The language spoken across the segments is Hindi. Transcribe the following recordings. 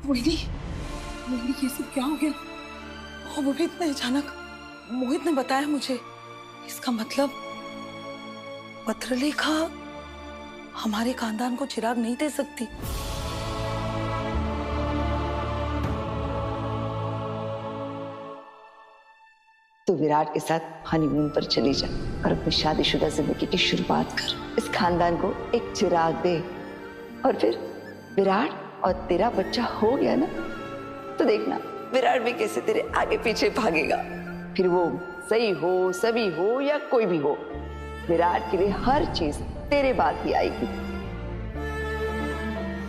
मोहिनी, मोहिनी ये सब क्या हो गया? और वो भी इतने अचानक। मोहित ने बताया मुझे। इसका मतलब पत्रलेखा हमारे खानदान को चिराग नहीं दे सकती। तो विराट के साथ हनीमून पर चली जा और अपनी शादीशुदा जिंदगी की शुरुआत कर। इस खानदान को एक चिराग दे और फिर विराट और तेरा बच्चा हो गया ना, तो देखना विराट भी कैसे तेरे आगे पीछे भागेगा। फिर वो सही हो, सभी हो या कोई भी हो, विराट के लिए हर चीज तेरे बाद ही आएगी।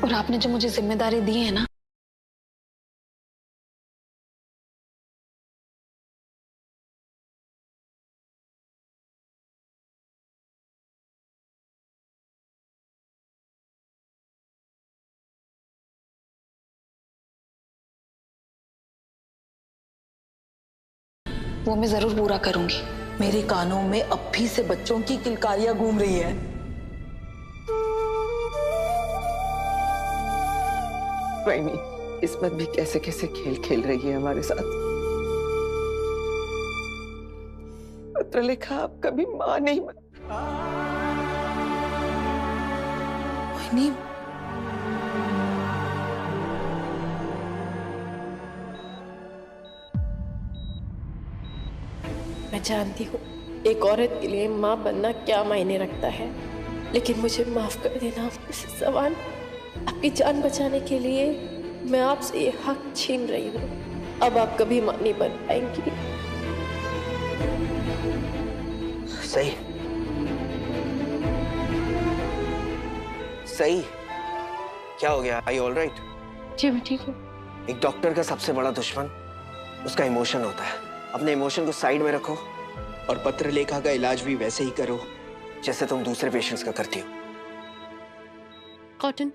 और आपने जो मुझे जिम्मेदारी दी है ना, वो मैं जरूर पूरा करूंगी। मेरे कानों में अब भी से बच्चों की किलकारियां गूंज रही है। वही किस्मत भी कैसे कैसे खेल खेल रही है हमारे साथ। पत्रलेखा आप कभी मां नहीं बन। मोहिनी, मैं जानती हूँ एक औरत के लिए माँ बनना क्या मायने रखता है, लेकिन मुझे माफ कर देना मिसेस चव्हाण। आपकी जान बचाने के लिए मैं आपसे ये हक छीन रही हूँ। अब आप कभी माँ नहीं बन पाएंगी। सही सही, क्या हो गया? आई ऑल राइट? जी मैं ठीक हूँ। एक डॉक्टर का सबसे बड़ा दुश्मन उसका इमोशन होता है। अपने इमोशन को साइड में रखो और पत्रलेखा का इलाज भी वैसे ही करो जैसे तुम दूसरे पेशेंट्स का करती हो। कॉटन।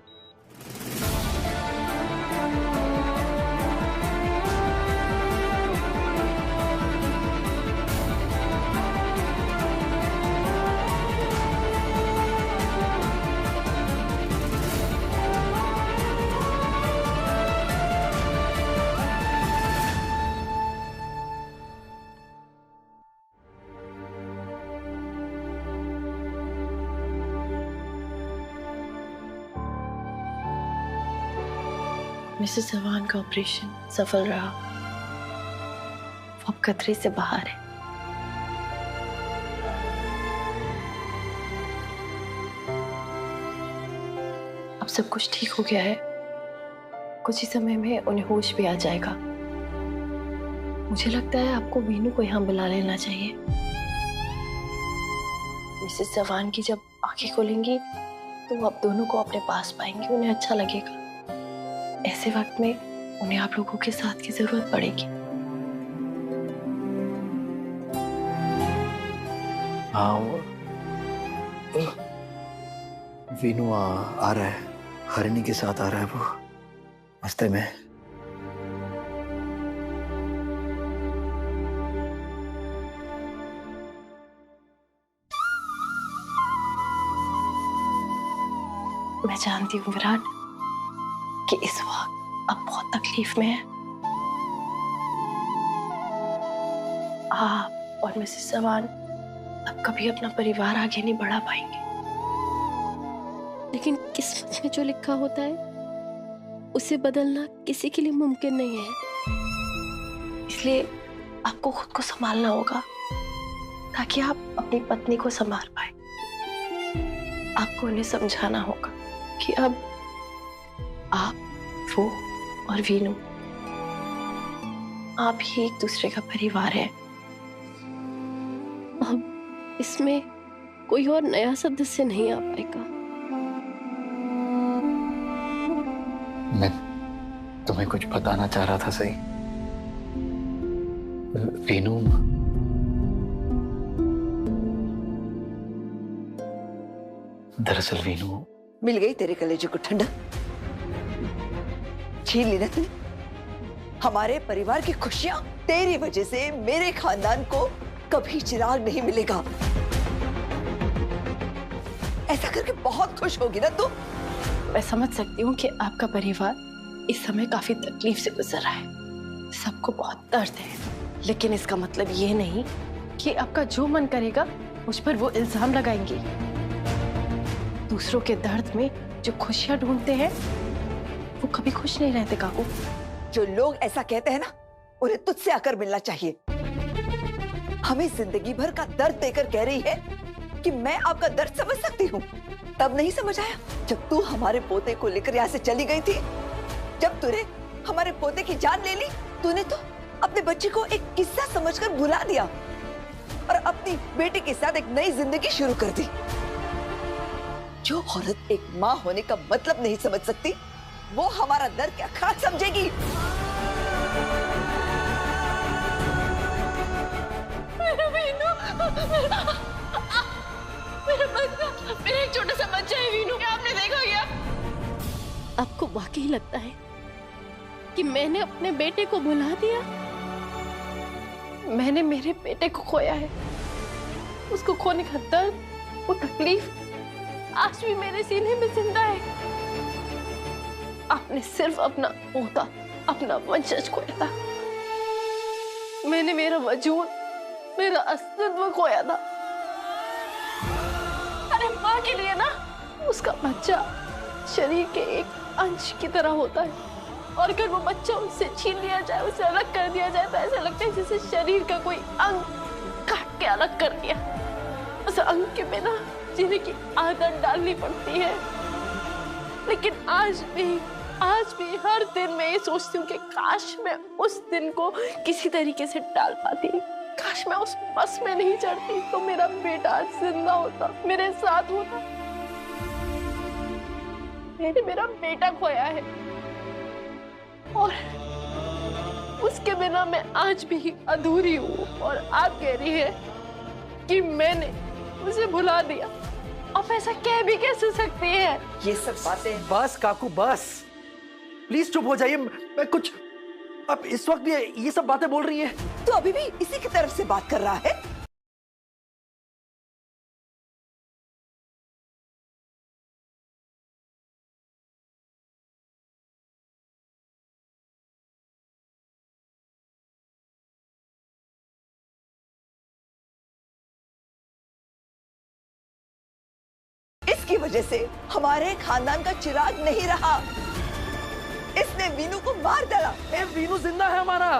मिसेस चव्हाण का ऑपरेशन सफल रहा। वो अब खतरे से बाहर है। अब सब कुछ ठीक हो गया है। कुछ ही समय में उन्हें होश भी आ जाएगा। मुझे लगता है आपको वीनू को यहाँ बुला लेना चाहिए। मिसेस चव्हाण की जब आंखें खुलेंगी तो वो आप दोनों को अपने पास पाएंगे। उन्हें अच्छा लगेगा। ऐसे वक्त में उन्हें आप लोगों के साथ की जरूरत पड़ेगी। हाँ, वीनू आ रहा है। हरिणी के साथ आ रहा है वो रास्ते में। मैं जानती हूँ विराट कि इस वक्त आप बहुत तकलीफ में हैं। आप और मिसेस चव्हाण अब कभी अपना परिवार आगे नहीं बढ़ा पाएंगे, लेकिन किस्मत में जो लिखा होता है उसे बदलना किसी के लिए मुमकिन नहीं है। इसलिए आपको खुद को संभालना होगा ताकि आप अपनी पत्नी को संभाल पाए। आपको उन्हें समझाना होगा कि अब आप, वो और वीनू, आप ही एक दूसरे का परिवार है। अब इसमें कोई और नया सदस्य नहीं आ पाएगा। मैं तुम्हें कुछ बताना चाह रहा था। सही, वीनू दरअसल वीनू मिल गई तेरे कलेजे को ठंडक। छीन ली ना तूने हमारे परिवार की खुशियां। तेरी वजह से मेरे खानदान को कभी चिराग नहीं मिलेगा। ऐसा करके बहुत खुश होगी ना तू। मैं समझ सकती हूँ कि आपका परिवार इस समय काफी तकलीफ से गुजर रहा है, सबको बहुत दर्द है, लेकिन इसका मतलब ये नहीं कि आपका जो मन करेगा मुझ पर वो इल्जाम लगाएंगी। दूसरों के दर्द में जो खुशियां ढूंढते हैं वो कभी खुश नहीं रहते काकू। जो लोग ऐसा कहते हैं ना, उन्हें तुझसे आकर मिलना चाहिए। हमें जिंदगी भर का दर्द देकर कह रही है कि मैं आपका दर्द समझ सकती हूँ। तब नहीं समझ आया जब तू हमारे पोते को लेकर यहाँ से चली गई थी। जब तूने हमारे पोते की जान ले ली, तूने तो अपने बच्चे को एक किस्सा समझकर भुला दिया और अपनी बेटी के साथ एक नई जिंदगी शुरू कर दी। जो औरत एक माँ होने का मतलब नहीं समझ सकती, वो हमारा दर्द क्या खाक समझेगी? मेरा एक छोटा सा बच्चा है वीनू, क्या आपने देखा क्या? आपको वाकई लगता है कि मैंने अपने बेटे को भुला दिया? मैंने मेरे बेटे को खोया है। उसको खोने का दर्द, वो तकलीफ आज भी मेरे सीने में जिंदा है। आपने सिर्फ अपना पोता, अपना वंशज खोया था। मैंने मेरा वजूद, मेरा अस्तित्व खोया था। अरे माँ के लिए ना उसका बच्चा शरीर के एक अंश की तरह होता है, और अगर वो बच्चा उससे छीन लिया जाए, उसे अलग कर दिया जाए, तो ऐसा लगता है जैसे शरीर का कोई अंग काट के अलग कर दिया। उस अंग के बिना जीने की आदत डालनी पड़ती है। लेकिन आज भी हर दिन मैं ये सोचती हूँ कि काश मैं उस दिन को किसी तरीके से टाल पाती, काश मैं उस बस में नहीं चढ़ती, तो मेरा बेटा आज जिंदा होता, मेरे साथ होता। मैंने मेरा बेटा खोया है और उसके बिना मैं आज भी अधूरी हूँ, और आप कह रही है कि मैंने उसे भुला दिया। आप ऐसा कह भी कैसे सकती है? ये सब बातें बस काकू बस, प्लीज चुप हो जाइए। मैं कुछ, अब इस वक्त ये सब बातें बोल रही है। तो अभी भी इसी की तरफ से बात कर रहा है। इसकी वजह से हमारे खानदान का चिराग नहीं रहा। इसने वीनू को मार डाला। वीनू जिंदा है हमारा।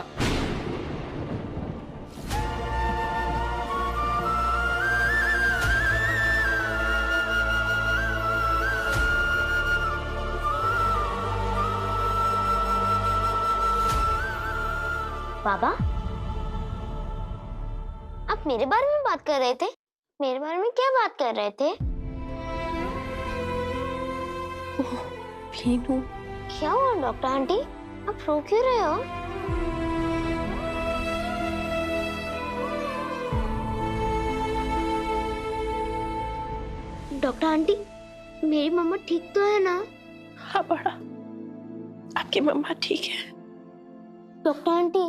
बाबा, आप मेरे बारे में बात कर रहे थे? मेरे बारे में क्या बात कर रहे थे? वीनू, क्या हुआ डॉक्टर आंटी? आप रो क्यों रहे हो? डॉक्टर आंटी, मेरी मम्मा ठीक तो है ना? हाँ बड़ा, आपकी मम्मा ठीक है। डॉक्टर आंटी,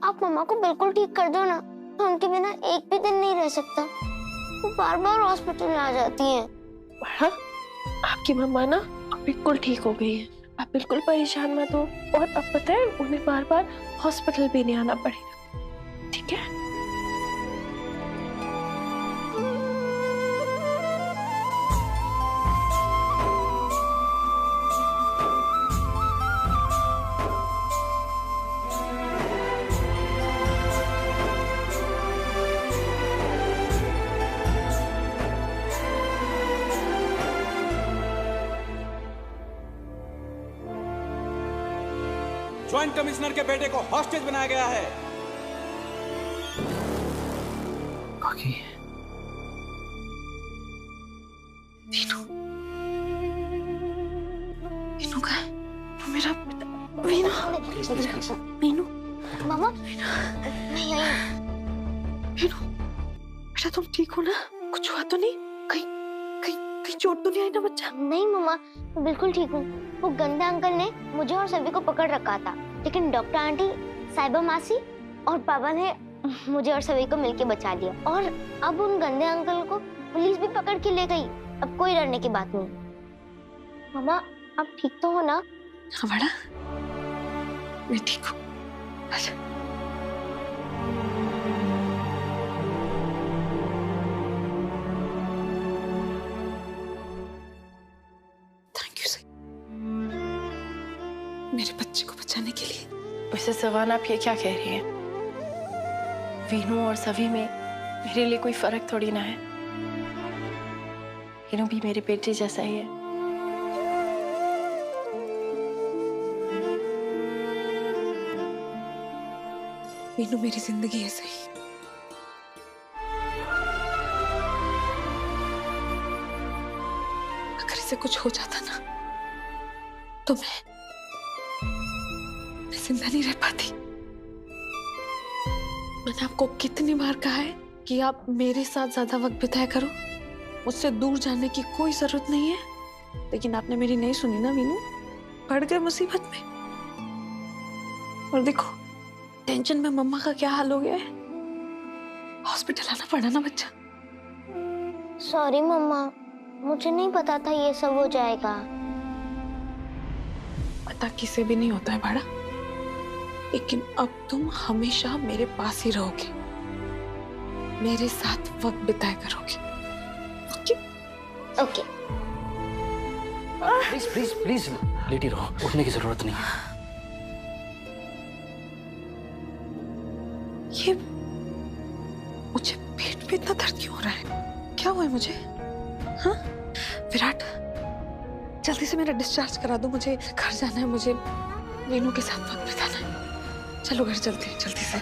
आप मम्मा को बिल्कुल ठीक कर दो ना, तो उनके बिना एक भी दिन नहीं रह सकता। वो बार बार हॉस्पिटल में आ जाती हैं। बड़ा, आपकी मम्मा ना बिल्कुल ठीक हो गई है, आप बिल्कुल परेशान मत हो। और अब पता है, उन्हें बार बार हॉस्पिटल भी नहीं आना पड़ेगा, ठीक है? ज्वाइंट कमिश्नर के बेटे को हॉस्टेज बनाया गया है। काकी, वीनू का है? मेरा बेटा वीनू। मामा, मैं यही हूँ। वीनू बेटा, तुम ठीक हो ना? कुछ हुआ तो नहीं? कहीं चोट तो नहीं आई ना बच्चा? नहीं मामा, मैं बिल्कुल ठीक हूँ। वो गंदे अंकल ने मुझे और सभी को पकड़ रखा था, लेकिन डॉक्टर आंटी, साहिबा मासी और पापा ने मुझे और सभी को मिलके बचा लिया। और अब उन गंदे अंकल को पुलिस भी पकड़ के ले गई। अब कोई डरने की बात नहीं। मामा, आप ठीक तो हो ना? हाँ बड़ा, मैं ठीक हूँ। अच्छा थैंक यू सर, मेरे बच्चे को बचाने के लिए। वैसे सवान, आप ये क्या कह रही हैं? वीनू और सभी में मेरे लिए कोई फर्क थोड़ी ना है। वीनू भी मेरे बेटे जैसा ही है। वीनू मेरी जिंदगी है सही। अगर इसे कुछ हो जाता ना तो मैं जिंदा नहीं रह पाती। मैंने आपको कितनी बार कहा है कि आप मेरे साथ ज्यादा वक्त बिताया करो, मुझसे दूर जाने की कोई जरूरत नहीं है, लेकिन आपने मेरी नहीं सुनी ना वीनू, पड़ गए मुसीबत में। और देखो टेंशन में मम्मा का क्या हाल हो गया है, हॉस्पिटल आना पड़ा ना बच्चा। सॉरी मम्मा, मुझे नहीं पता था ये सब हो जाएगा। पता किसे भी नहीं होता है बाड़ा, लेकिन अब तुम हमेशा मेरे पास ही रहोगे, मेरे साथ वक्त बिताया करोगे। Okay? Okay. Please please please लेटी रहो, उठने की जरूरत नहीं है। ये मुझे पेट में इतना दर्द क्यों हो रहा है? क्या हुआ है मुझे? हाँ विराट, जल्दी से मेरा डिस्चार्ज करा दो, मुझे घर जाना है, मुझे वीनू के साथ वक्त बिताना है। चलो घर चलते हैं जल्दी से।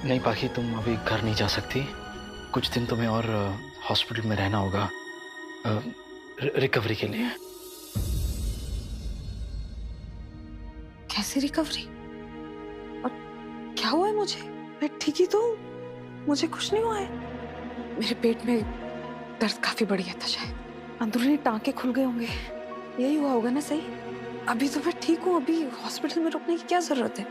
नहीं पाखी, तुम अभी घर नहीं जा सकती, कुछ दिन तुम्हें और हॉस्पिटल में रहना होगा रिकवरी के लिए। कैसी रिकवरी? और क्या हुआ है मुझे? मैं ठीक ही तो हूँ, मुझे कुछ नहीं हुआ है। मेरे पेट में दर्द काफी बढ़ गया था, शायद अंदरूनी टांके खुल गए होंगे, यही हुआ होगा ना। सही, अभी तो मैं ठीक हूँ, अभी हॉस्पिटल में रुकने की क्या जरूरत है।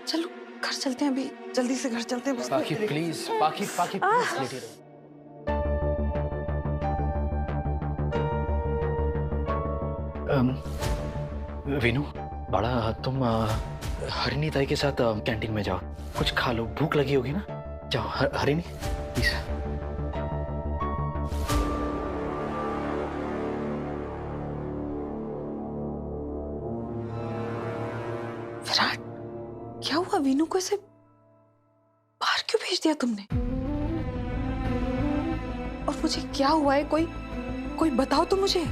चलो घर चलते हैं, अभी जल्दी से घर चलते हैं। पाखी प्लीज, पाखी पाखी प्लीज लेटी रहो। वीनू, बड़ा तुम हरिणी ताई के साथ कैंटीन में जाओ, कुछ खा लो, भूख लगी होगी ना। जाओ हरिणी प्लीज। विराट, क्या हुआ? वीनू को ऐसे बाहर क्यों भेज दिया तुमने? और मुझे क्या हुआ है? कोई बताओ तो मुझे।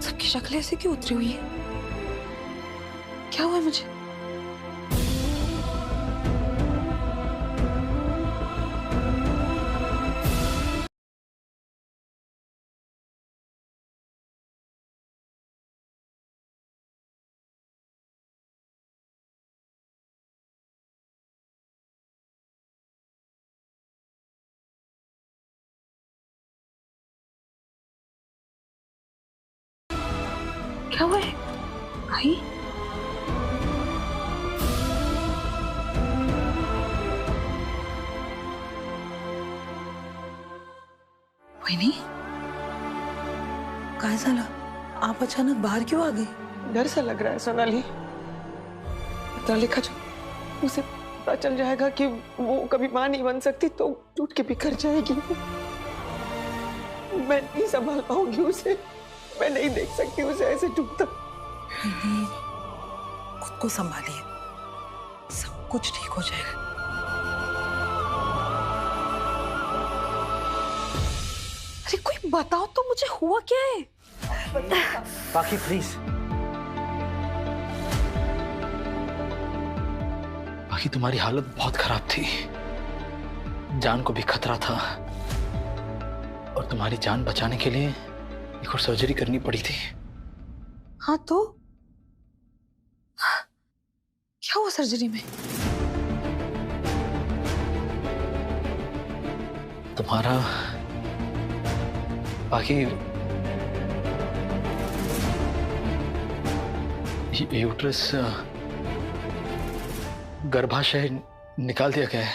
सबकी शक्लें ऐसे क्यों उतरी हुई है? क्या हुआ है मुझे? क्या हुआ है भाई? वही काय झालं? आप अचानक बाहर क्यों आ गई? डर सा लग रहा है सोनाली। पता लिखा जो उसे पता चल जाएगा कि वो कभी मां नहीं बन सकती तो टूट के बिखर जाएगी। मैं नहीं संभाल पाऊंगी उसे, मैं नहीं देख सकती उसे ऐसे टूटता। खुद को संभालिए, सब कुछ ठीक हो जाएगा। अरे कोई बताओ तो मुझे, हुआ क्या है? पाखी प्लीज। पाखी, तुम्हारी हालत बहुत खराब थी, जान को भी खतरा था, और तुम्हारी जान बचाने के लिए एक और सर्जरी करनी पड़ी थी। हाँ तो क्या हुआ सर्जरी में? तुम्हारा बाकी यूट्रस गर्भाशय निकाल दिया गया है।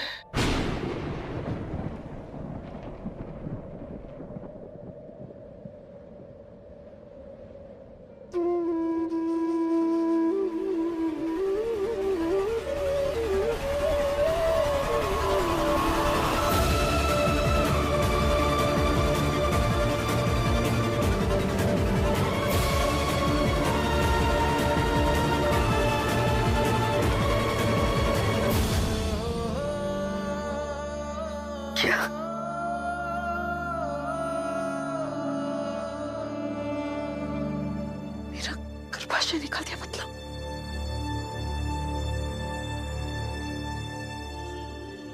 गर्भाशय निकाल दिया मतलब?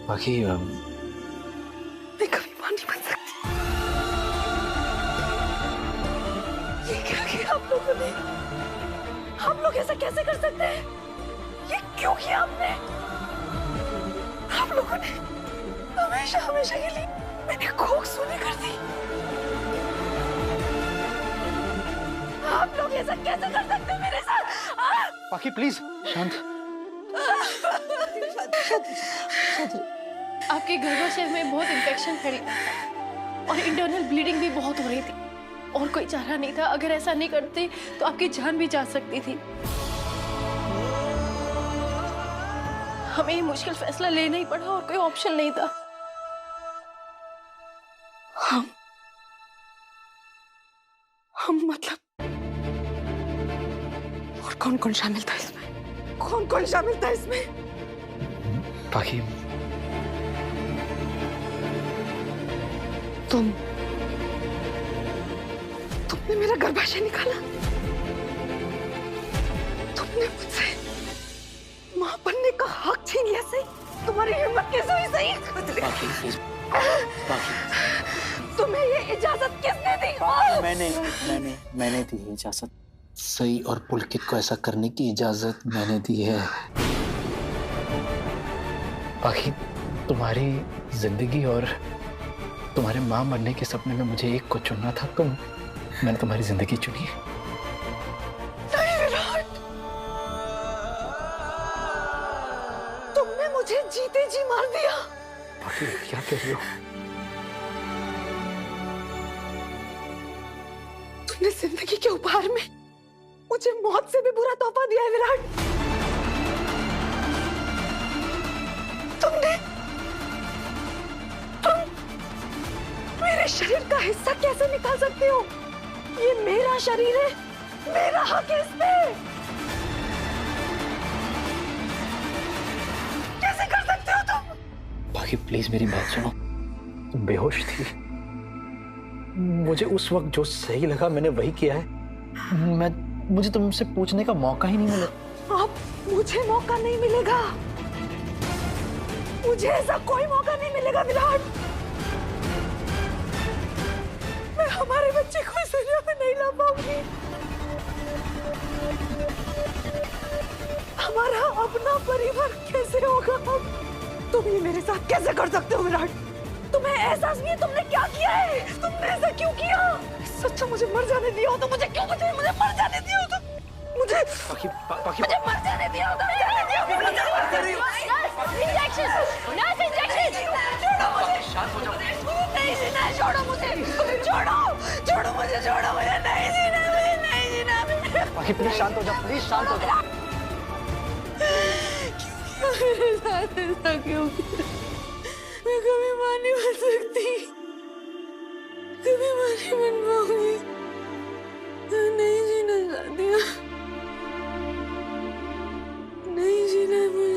बाकी मैं कभी मां नहीं बन सकती। ये क्या किया आप लोगों ने? आप लोग ऐसा कैसे कर सकते हैं? ये क्यों किया आपने? आप लोगों ने हमेशा हमेशा के लिए मैंने कोख सुनी कर दी। आप लोग ऐसा कैसे कर सकते हैं मेरे साथ? बाकी प्लीज शांत। आपके गर्भाशय में बहुत इन्फेक्शन फैल गया और इंटरनल ब्लीडिंग भी बहुत हो रही थी और कोई चारा नहीं था। अगर ऐसा नहीं करते तो आपकी जान भी जा सकती थी। हमें ये मुश्किल फैसला लेना ही पड़ा और कोई ऑप्शन नहीं था। हम मतलब और कौन कौन शामिल था इसमें? कौन कौन शामिल था इसमें? बाकी तुमने मेरा गर्भाशय निकाला। तुमने मुझसे मां बनने का हक छीन लिया। सही तुम्हारी हिम्मत कैसे हुई? सही बाकी प्लीज। बाकी तुम्हें ये इजाजत किसने दी? मैंने दी है इजाजत। सही और पुलकित को ऐसा करने की इजाजत मैंने दी है। बाकी तुम्हारी जिंदगी और तुम्हारे मां बनने के सपने में मुझे एक को चुनना था, तो मैंने तुम्हारी जिंदगी चुनी है। नहीं विराट, तुमने मुझे जीते जी मार दिया। बाकी क्या कह रही हो? तुमने जिंदगी के उपहार में मुझे मौत से भी बुरा तोहफा दिया है विराट। तुम मेरे शरीर का हिस्सा कैसे निकाल सकते हो? ये मेरा शरीर है, मेरा हक है इसमें। कैसे कर सकते हो तुम? बाकी प्लीज मेरी बात सुनो। तुम बेहोश थी। मुझे उस वक्त जो सही लगा मैंने वही किया है। मुझे तुमसे पूछने का मौका ही नहीं मिला। अब मुझे मौका नहीं मिलेगा। मुझे ऐसा कोई मौका नहीं मिलेगा विराट। मैं हमारे बच्चे को इस दुनिया में नहीं ला पाऊंगी। हमारा अपना परिवार कैसे होगा? तुम ये मेरे साथ कैसे कर सकते हो विराट? तुम्हें एहसास नहीं है तुमने क्या किया है? तुमने ऐसा क्यों किया? सच्चा मुझे मर जाने दिया हो तो मुझे क्यों मुझे मर जाने दिया हो तो मुझे मुझे मर जाने दिया हो तो इंजेक्शन छोड़ो मुझे। नहीं जीना, छोड़ो मुझे, छोड़ो मुझे नहीं जीना। बाकी प्लीज शांत हो जाओ, प्लीज शांत हो जाओ। मेरे साथ ऐसा क्यों? मैं कभी मां नहीं बन सकती, कभी मां नहीं बन पाऊंगी। नहीं जीना चाहती हूँ, नहीं जीना मुझे।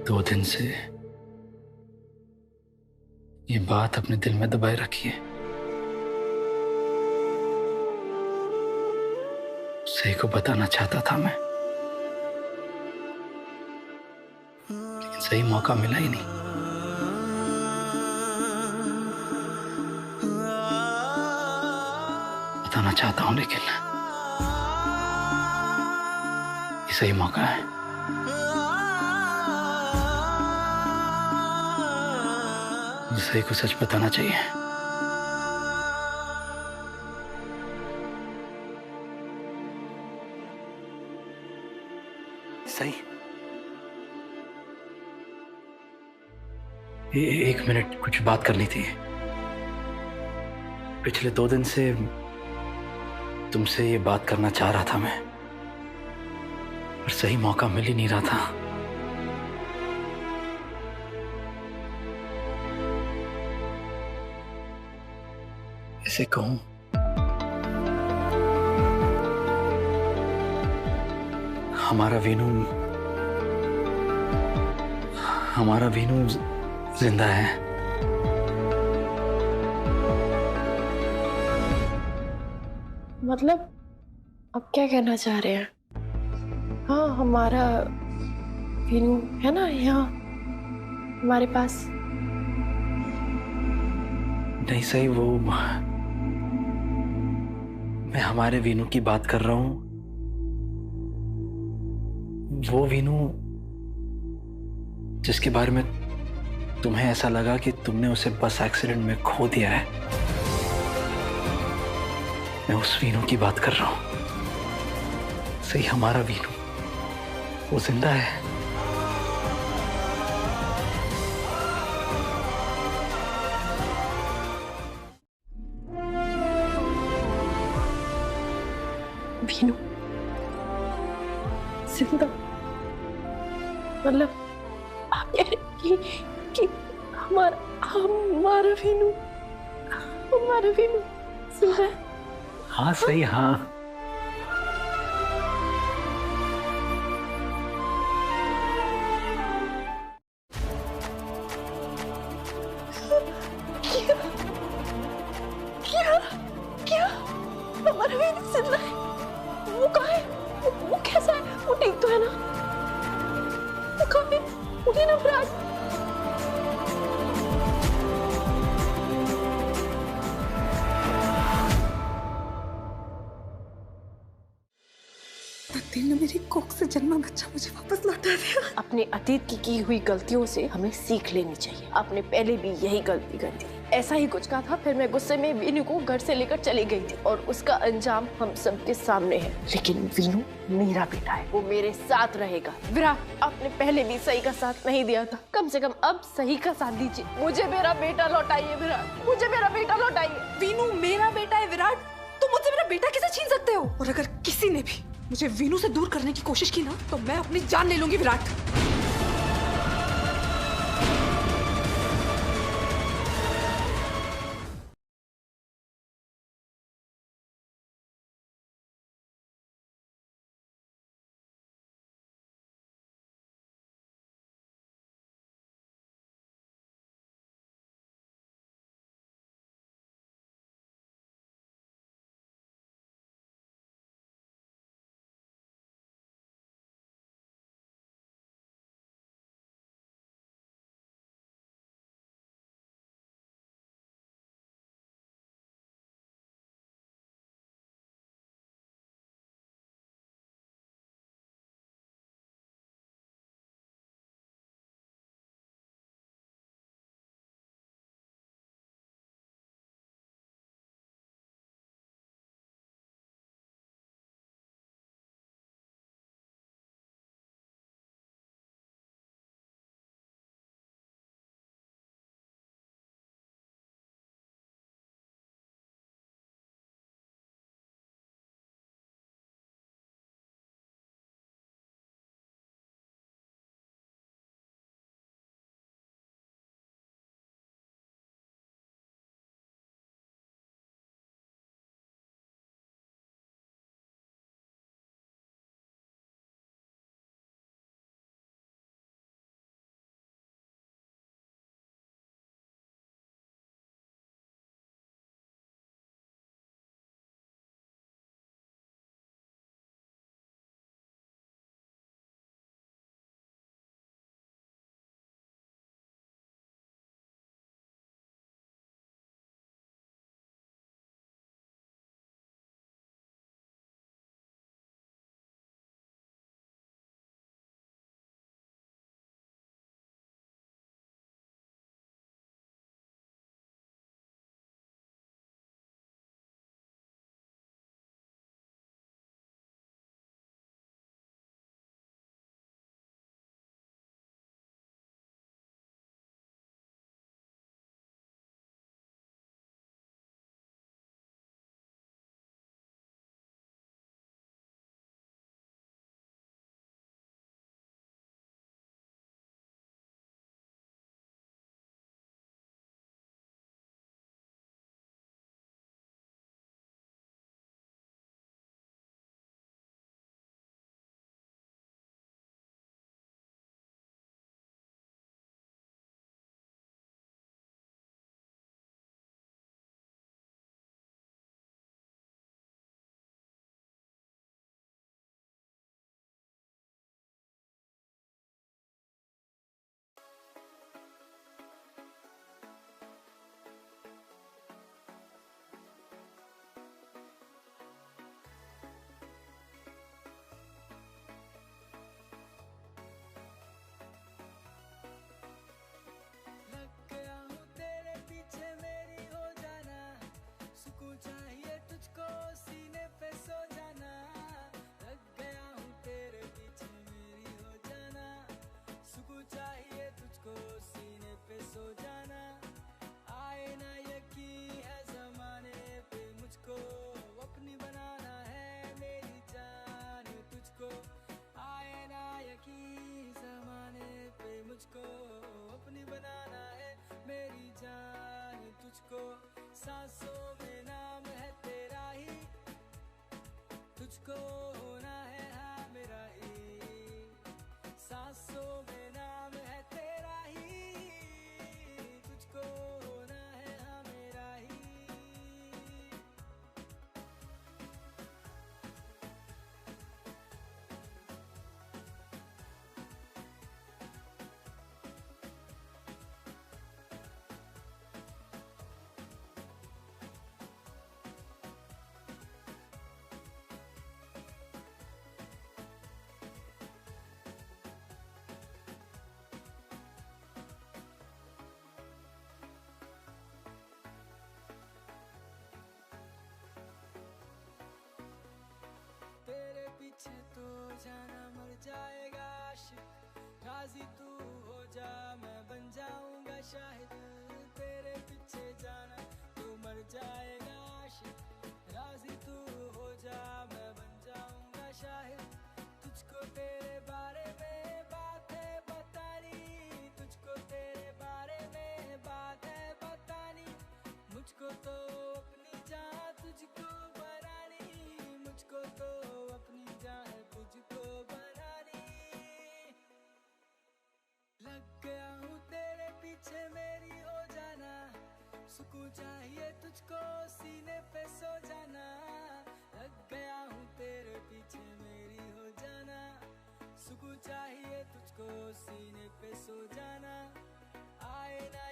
दो दिन से ये बात अपने दिल में दबाए रखी है। सही को बताना चाहता था मैं, लेकिन सही मौका मिला ही नहीं। बताना चाहता हूं लेकिन ये सही मौका है। मुझे सही को सच बताना चाहिए। सही, एक मिनट, कुछ बात करनी थी। पिछले 2 दिन से तुमसे ये बात करना चाह रहा था मैं, पर सही मौका मिल ही नहीं रहा था। ऐसे कहूं, हमारा वीनू जिंदा है। मतलब आप क्या कहना चाह रहे हैं? हाँ, हमारा वीनू है ना यहाँ हमारे पास। नहीं सही, वो मैं हमारे वीनू की बात कर रहा हूं। वो वीनू जिसके बारे में तुम्हें ऐसा लगा कि तुमने उसे बस एक्सीडेंट में खो दिया है, मैं उस वीनू की बात कर रहा हूं। सही, हमारा वीनू वो जिंदा है। वीनू जिंदा? मतलब आप कह रहे कि हमारा वीनू जिंदा है? हाँ सही, हाँ। क्या हमारा वीनू जिंदा है? वो कहाँ है? वो कैसा है? वो ठीक तो है ना? वो कहाँ है? उन्हें ना विराट। तकदीर ने मेरी कोख से जन्मा बच्चा मुझे वापस लौटा दिया। अपने अतीत की हुई गलतियों से हमें सीख लेनी चाहिए। आपने पहले भी यही गलती कर दी। ऐसा ही कुछ कहा था, फिर मैं गुस्से में वीनू को घर से लेकर चली गई थी और उसका अंजाम हम सबके सामने है। लेकिन वीनू मेरा बेटा है, वो मेरे साथ रहेगा। विराट, आपने पहले भी सही का साथ नहीं दिया था, कम से कम अब सही का साथ दीजिए। मुझे मेरा बेटा लौटाइए विराट, मुझे मेरा बेटा लौटाइए। वीनू मेरा बेटा है विराट, तुम मुझसे मेरा बेटा कैसे छीन सकते हो? और अगर किसी ने भी मुझे वीनू से दूर करने की कोशिश की ना, तो मैं अपनी जान ले लूंगी विराट। जाना मर जाएगा आशिक, राजी तू हो जा मैं बन जाऊंगा शाहिद, तेरे पीछे जाना तू मर जाएगा आशिक, राजी तू हो जा मैं बन जाऊंगा शाहिद, तुझको तेरे बारे में बात है बतानी, तुझको तेरे बारे में बात है बतानी, मुझको तो अपनी जान तुझको बनानी, मुझको तो अपनी जान तुझको बनानी, लग गया हूँ तेरे पीछे मेरी हो जाना, सुकून चाहिए तुझको सीने पे सो जाना, लग गया हूँ तेरे पीछे मेरी हो जाना, सुकून चाहिए तुझको सीने पे सो जाना, आए ना